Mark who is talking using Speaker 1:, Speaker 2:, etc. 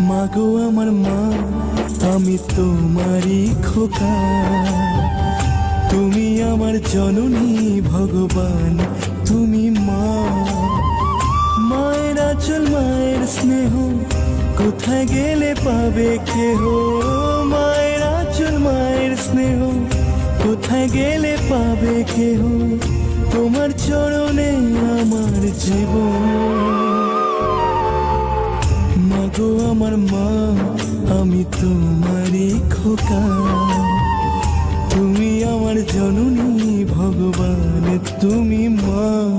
Speaker 1: মাগো আমার মা, আমি তোমারই খোকা। তুমি আমার জননী ভগবান, তুমি মা। মায়ের আঁচল মায়ের স্নেহ কোথায় গেলে পাবে কেহ। মায়ের আঁচল মায়ের স্নেহ কোথায় গেলে পাবে কেহ। তোমার চরণে আমার জীবন। মাগো আমার মা, আমি তোমারই খোকা। তুমি আমার জননী ভগবান, তুমি মা।